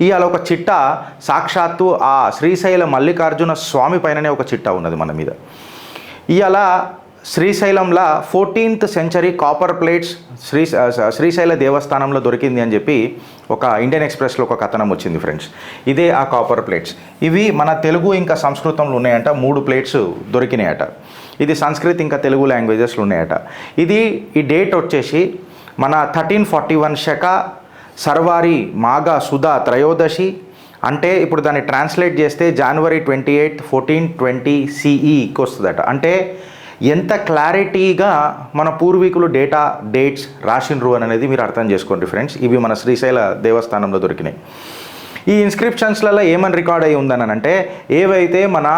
ఇవాళ ఒక చిట్ట సాక్షాత్తు ఆ శ్రీశైల మల్లికార్జున స్వామి పైననే ఒక చిట్ట ఉన్నది మన మీద. ఇవాళ శ్రీశైలంలో 14th century copper plates Srisaila దేవస్థానంలో దొరికింది అని చెప్పి ఒక ఇండియన్ ఎక్స్ప్రెస్లో ఒక కథనం వచ్చింది ఫ్రెండ్స్. ఇదే ఆ కాపర్ ప్లేట్స్. ఇవి మన తెలుగు ఇంకా సంస్కృతంలో ఉన్నాయంట, 3 ప్లేట్స్ దొరికినాయట. ఇది సంస్కృత్ ఇంకా తెలుగు లాంగ్వేజెస్లో ఉన్నాయట. ఈ డేట్ వచ్చేసి మన 1341 శక సర్వారి మాఘ సుధా త్రయోదశి, అంటే ఇప్పుడు దాన్ని ట్రాన్స్లేట్ చేస్తే January 28, 1420 CEకి వస్తుందట. అంటే ఎంత క్లారిటీగా మన పూర్వీకులు డేట్స్ రాసిండ్రు అనేది మీరు అర్థం చేసుకోండి ఫ్రెండ్స్. ఇవి మన శ్రీశైల దేవస్థానంలో దొరికినాయి. ఈ ఇన్స్క్రిప్షన్స్లలో ఏమని రికార్డ్ అయి ఉందని అంటే, ఏవైతే మన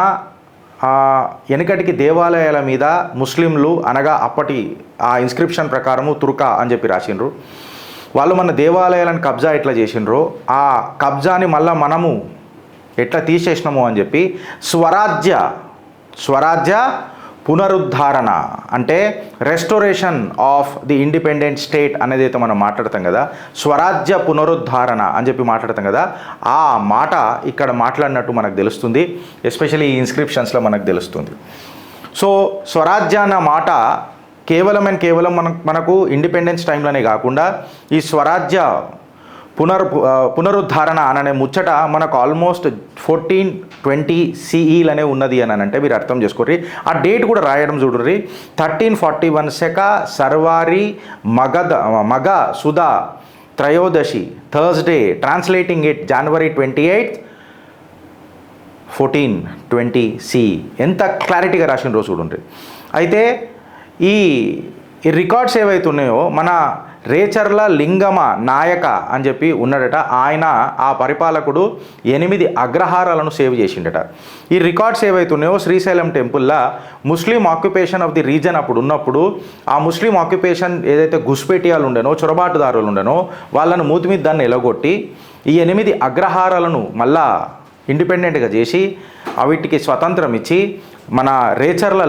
వెనకటికి దేవాలయాల మీద ముస్లింలు అనగా అప్పటి ఆ ఇన్స్క్రిప్షన్ ప్రకారము తుర్కా అని చెప్పి రాసిండ్రు, వాళ్ళు మన దేవాలయాలను కబ్జా ఎట్లా చేసిండ్రో ఆ కబ్జాని మళ్ళీ మనము ఎట్లా తీసేసినాము అని చెప్పి స్వరాజ్య పునరుద్ధరణ అంటే restoration of the independent state అనేది అయితే మనం మాట్లాడతాం కదా, స్వరాజ్య పునరుద్ధరణ అని చెప్పి మాట్లాడతాం కదా, ఆ మాట ఇక్కడ మాట్లాడినట్టు మనకు తెలుస్తుంది. ఎస్పెషల్లీ ఈ ఇన్స్క్రిప్షన్స్లో మనకు తెలుస్తుంది. సో స్వరాజ్య అన్న మాట కేవలం మనకు ఇండిపెండెన్స్ టైంలోనే కాకుండా ఈ స్వరాజ్య పునరుద్ధరణ అనే ముచ్చట మనకు ఆల్మోస్ట్ 1420 CEలనే ఉన్నది అని అంటే మీరు అర్థం చేసుకోర్రి. ఆ డేట్ కూడా రాయడం చూడర్రి. 1341 శక సర్వారి మగ సుధా త్రయోదశి Thursday, translating it January 28, 1420 CE. ఎంత క్లారిటీగా రాసిన రోజు చూడండి. అయితే ఈ రికార్డ్స్ ఏవైతే ఉన్నాయో మన రేచర్ల లింగమ నాయక అని చెప్పి ఉన్నాడట. ఆయన ఆ పరిపాలకుడు 8 అగ్రహారాలను సేవ్ చేసిండట. ఈ రికార్డ్స్ ఏవైతే ఉన్నాయో శ్రీశైలం టెంపుల్లో ముస్లిం ఆక్యుపేషన్ ఆఫ్ ది రీజన్ అప్పుడు ఉన్నప్పుడు ఆ ముస్లిం ఆక్యుపేషన్ ఏదైతే గుస్పేటియాలు ఉండేనో, చొరబాటుదారులు ఉండేనో వాళ్ళను మూతి మీద దాన్ని ఎలగొట్టి ఈ 8 అగ్రహారాలను మళ్ళా ఇండిపెండెంట్గా చేసి వీటికి స్వతంత్రం ఇచ్చి మన రేచర్ల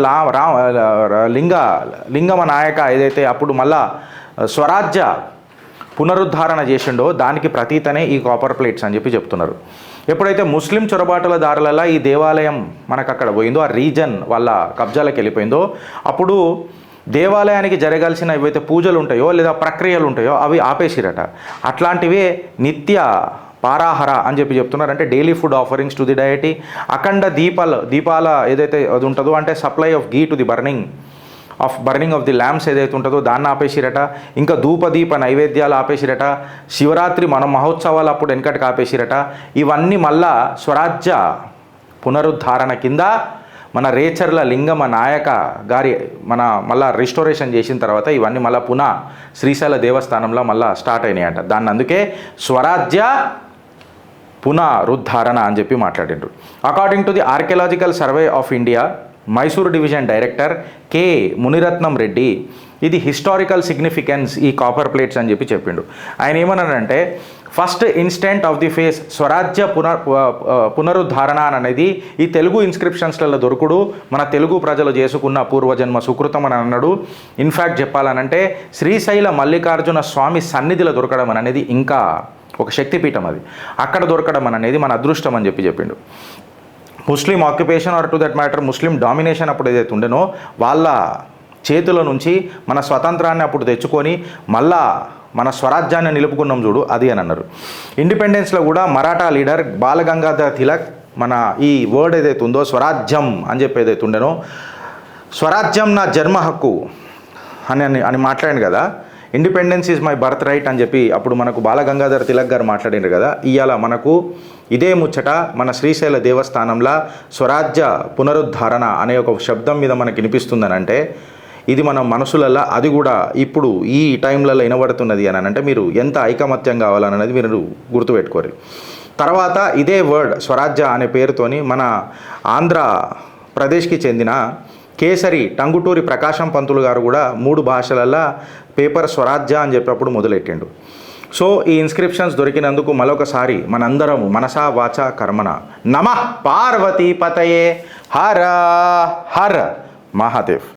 లింగమ నాయక ఏదైతే అప్పుడు మళ్ళా స్వరాజ్య పునరుద్ధరణ చేసిండో దానికి ప్రతీతనే ఈ కాపర్ ప్లేట్స్ అని చెప్పి చెప్తున్నారు. ఎప్పుడైతే ముస్లిం చొరబాటుల దారులలో ఈ దేవాలయం మనకు అక్కడ పోయిందో, ఆ రీజన్ వాళ్ళ కబ్జాలకు వెళ్ళిపోయిందో, అప్పుడు దేవాలయానికి జరగాల్సిన ఏవైతే పూజలు ఉంటాయో లేదా ప్రక్రియలు ఉంటాయో అవి ఆపేసిరట. అట్లాంటివే నిత్య పారాహర అని చెప్పి చెప్తున్నారు. అంటే daily food offerings to the deity, అఖండ దీపాల ఏదైతే అది ఉంటుందో అంటే supply of ghee to the burning of the lamps ఏదైతే ఉంటుందో దాన్ని ఆపేసిరట. ఇంకా ధూపదీప నైవేద్యాలు ఆపేసిరట. శివరాత్రి మన మహోత్సవాలు అప్పుడు వెనకటికి ఆపేసిరట. ఇవన్నీ మళ్ళా స్వరాజ్య పునరుద్ధరణ కింద మన రేచర్ల లింగమ నాయక గారి మళ్ళా రిస్టోరేషన్ చేసిన తర్వాత ఇవన్నీ మళ్ళీ పునః శ్రీశైల దేవస్థానంలో మళ్ళీ స్టార్ట్ అయినాయట. దాన్ని అందుకే స్వరాజ్య పునరుద్ధరణ అని చెప్పి మాట్లాడిండ్రు. According to the Archaeological Survey of India Mysuru division director K Muniratnam Reddy ఇది హిస్టారికల్ సిగ్నిఫికెన్స్ ఈ కాపర్ ప్లేట్స్ అని చెప్పి చెప్పిండు. ఆయన ఏమన్నాడంటే first instant of the phase స్వరాజ్య పునరుద్ధరణ అనేది ఈ తెలుగు ఇన్స్క్రిప్షన్స్లలో దొరుకుడు మన తెలుగు ప్రజలు చేసుకున్న పూర్వజన్మ సుకృతం అని అన్నాడు. ఇన్ఫ్యాక్ట్ చెప్పాలనంటే శ్రీశైల మల్లికార్జున స్వామి సన్నిధిలో దొరకడం అనేది ఇంకా ఒక శక్తిపీఠం, అది అక్కడ దొరకడం అనేది మన అదృష్టం అని చెప్పి చెప్పిండు. Muslim occupation or to that matter Muslim domination అప్పుడు ఏదైతే ఉండేనో వాళ్ళ చేతుల నుంచి మన స్వతంత్రాన్ని అప్పుడు తెచ్చుకొని మళ్ళా మన స్వరాజ్యాన్ని నిలుపుకున్నాం చూడు అది అని అన్నారు. ఇండిపెండెన్స్లో కూడా మరాఠా లీడర్ బాలగంగాధర్ తిలక్ మన ఈ వర్డ్ ఏదైతే ఉందో స్వరాజ్యం అని చెప్పి ఏదైతే ఉండేనో, స్వరాజ్యం నా జన్మ హక్కు అని మాట్లాడాను కదా, independence is my birth right అని చెప్పి అప్పుడు మనకు బాలగంగాధర్ తిలక్ గారు మాట్లాడారు కదా. ఇవాళ మనకు ఇదే ముచ్చట మన శ్రీశైల దేవస్థానంలో స్వరాజ్య పునరుద్ధరణ అనే ఒక శబ్దం మీద మనకి వినిపిస్తుందని అంటే ఇది మన మనసులలో అది కూడా ఇప్పుడు ఈ టైంలలో వినబడుతున్నది అని అంటే మీరు ఎంత ఐకమత్యం కావాలనేది మీరు గుర్తుపెట్టుకోరు. తర్వాత ఇదే వర్డ్ స్వరాజ్య అనే పేరుతోని మన ఆంధ్రప్రదేశ్కి చెందిన కేసరి టంగుటూరి ప్రకాశం పంతులు గారు కూడా 3 భాషలలో పేపర్ స్వరాజ్య అని చెప్పినప్పుడు మొదలెట్టిండు. సో ఈ ఇన్స్క్రిప్షన్స్ దొరికినందుకు మరొకసారి మనందరము మనసా వాచా కర్మణ నమః పార్వతీ పతయే హర హర మహాదేవ్.